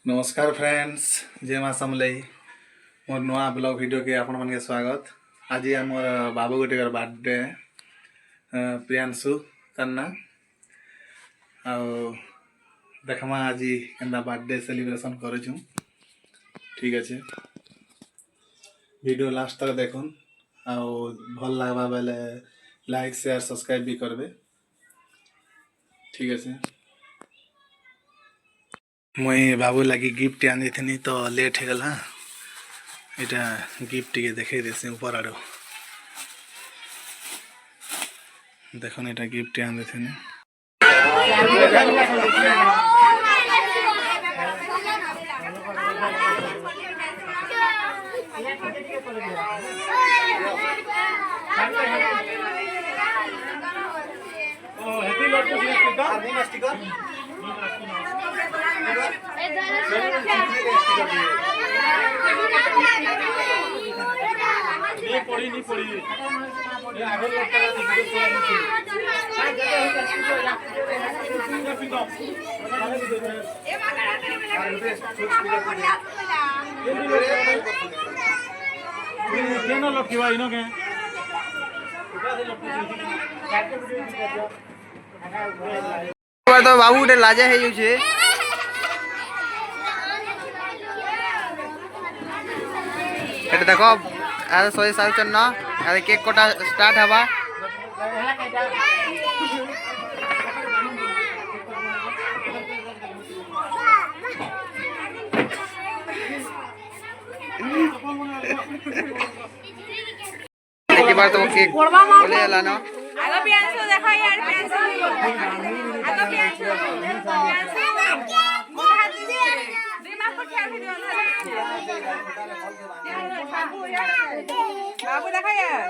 नमस्कार फ्रेंड्स, जय माँ समलई मोर नुआ ब्लॉग वीडियो के आपण मन के स्वागत। आज आमर बाबू गोटे बर्थडे प्रियांशु तन्ना देखमा आज केंदा बर्थडे सेलिब्रेशन करूँ। ठीक अच्छे, वीडियो लास्ट तक देखुन आउ भल लगवा बेले लाइक शेयर सब्सक्राइब भी करबे। ठीक अच्छे, मुई बाबू लगी गिफ्ट आनी थी तो लेट हो गला। इटा गिफ्ट के देखे देसी ऊपर आड़ो देखो इटा गिफ्ट आनी थी। नहीं पड़ी ये आगे लगता है केना लटकीवा इनो के तो बाबू उठे लाजा है यूजे एटा देखो आरे सोए साउचन न आरे केक कोटा स्टार्ट हवा एक बार तो केक बोले ला ना आगो प्रियांशु देखो यार प्रियांशु आगो प्रियांशु हाथ दीजिए दिमाग पर ख्याल वीडियो बाबू देखो यार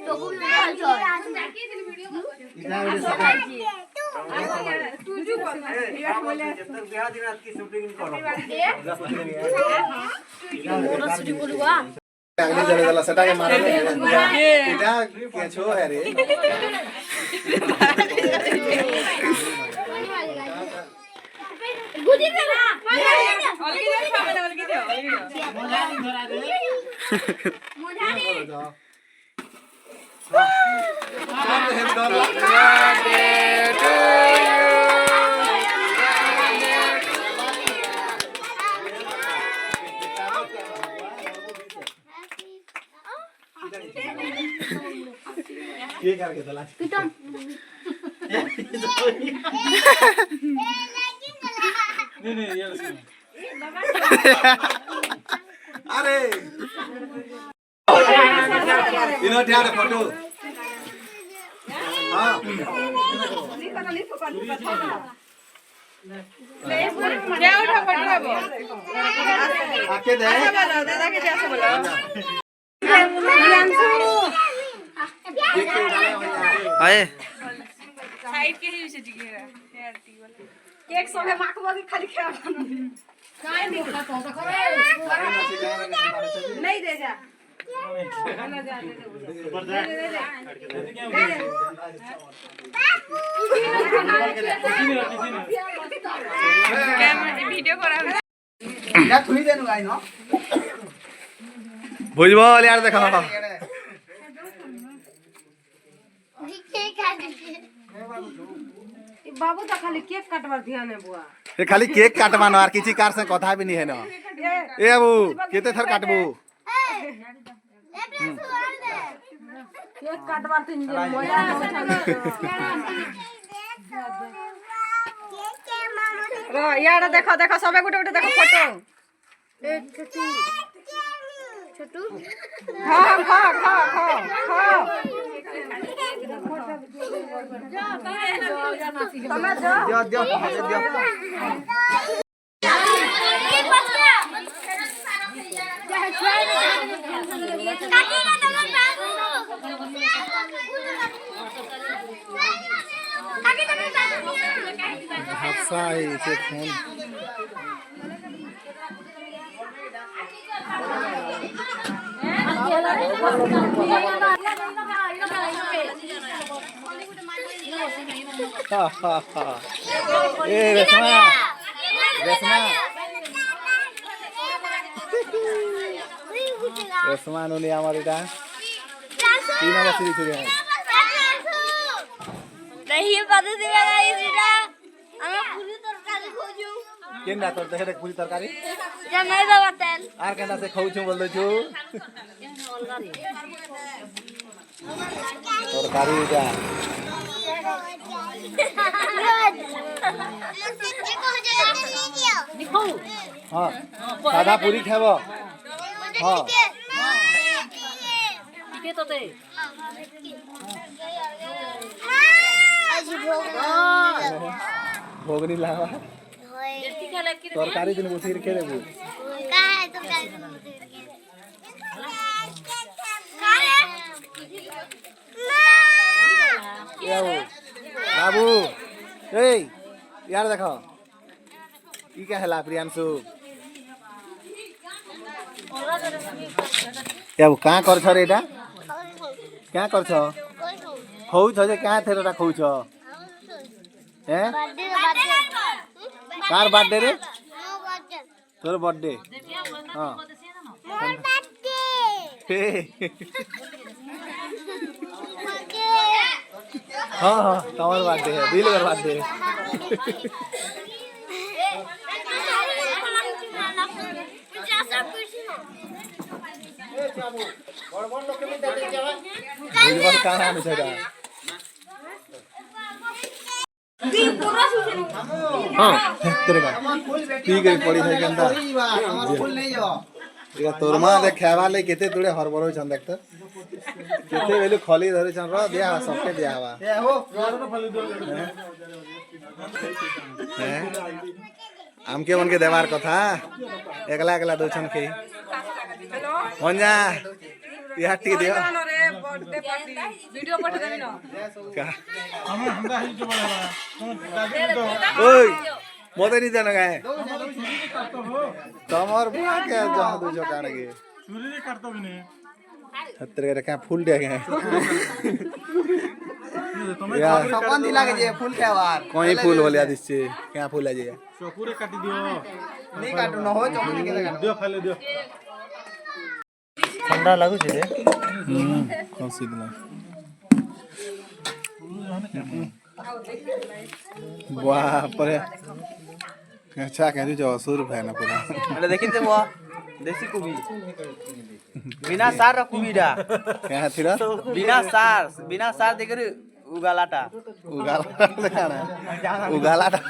तो वो हाल चल जाके दिन वीडियो तू जो बोले जब तक बियाह दिन की शूटिंग करो 10 लाख शूटिंग करूवा आगे चले गला सेटा के मारे इटा के छो है रे गुदी दे ना अलगी दे सामने अलगी दे मोजानी धरा दे मोजानी ये करके चला नहीं ये अरे इनो ध्यान फोटो हां क्या उठा फोटो अब आके दे दादा के जैसे बोलो आए साइड के ही से जिगेरा यार टी वाला केक सोहे माखवा के खाली खा काय नहीं खा तो करे नहीं दे जा ना जा दे ऊपर जा कैमरा वीडियो करा या खुली देनु गाय न भुजबल यार देखो बाबू तो खाली केक काटवार ध्यान है बुआ ये खाली केक काटवानो और किसी कार से कथा भी नहीं है ना। ए बाबू केते थर काटबू केक काटवार तीन दिन मोया रो यार देखो देखो सबे गुटे गुटे देखो फोटो एक छोटू छोटू हां हां हां हां हां दियो हादसा है इसे फोन ए रेशमा रेशमा रेशमा नुनी আমার এটা 3 নম্বর সিরিজ থেকে नहीं पता दिया गाइस इटा हमें पूरी तरकारी खोजू কেন তোর দেখে পুরি তরকারি जमाई दा बतल আর কেন সে খাউছু বল দছু তরকারি এটা হ্যাঁ সাদা পুরি খাব হ্যাঁ के तो ते ভোগনি লাগা তরকারি দিন বসে রেখে দেবো बाबू ए यार देखो ई क्या हैला प्रियांशु क्या का कर छ रे एटा क्या कर छ खौ छ जे का थेरटा खौ छ हैं कार बर्थडे रे तोर बर्थडे हां हाँ हाँ तुम्हारा बर्थडे है दिल कर बर्थडे हाँ तेरे का ठीक है पड़ी है केंदा ये तोर मां दे खावा ले केते तुड़े हरबर होछन देखत केते वेलु खली धरे छन र दिया सबके दिया हवा ए हो आम के मन के देवार कथा एकला एकला दोछन के होंजा या टी दियो रे बर्थडे पार्टी वीडियो पठा देबी न का हमरा हिल जो बड़ा ओय मोते नहीं जाना गाय तमर बुआ के जहां दो जो कान के चूरी रे काटतो भी नहीं हत्तर के का फूल दे गए तुम्हें यार सपन दिला के जे फूल खावार कोई फूल होलिया दिसे क्या फूल आ जाए चोकुरे काटी दियो नहीं काटू न हो चमनी के लगा दियो खाले दियो ठंडा लागु छे रे कौन सी दिला बाप रे अच्छा कह जो 100 रुपया ना पूरा अरे देखि ते वो देसी कुबी बिना सार र कुबीडा क्या थिरा बिना सार देकर उगालाटा उगालाटा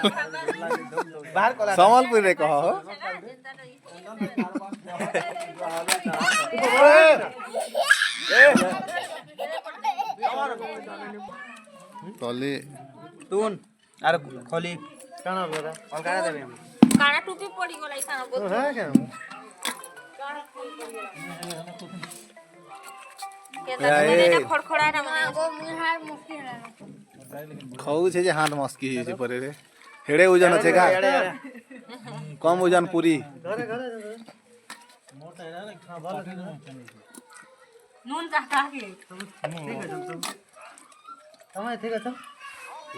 बाहर कोला संबलपुर रे कहो तले तुन अरे खोली काना बोला और काना देबे हम काना टोपी पड़ी गला इसाना बोल हां क्या के ता मैंने खड़खड़ा ना मने गो मुहार मुफ्ती ना खाऊ छे जे हाथ मस्की हिजे परे रे हेडे ओजन छे का कम ओजन पूरी नून चाहता के समय ठीक है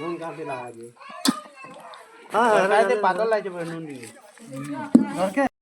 नून काफी लगा दिए हां राते पातल लाइट पे नून दी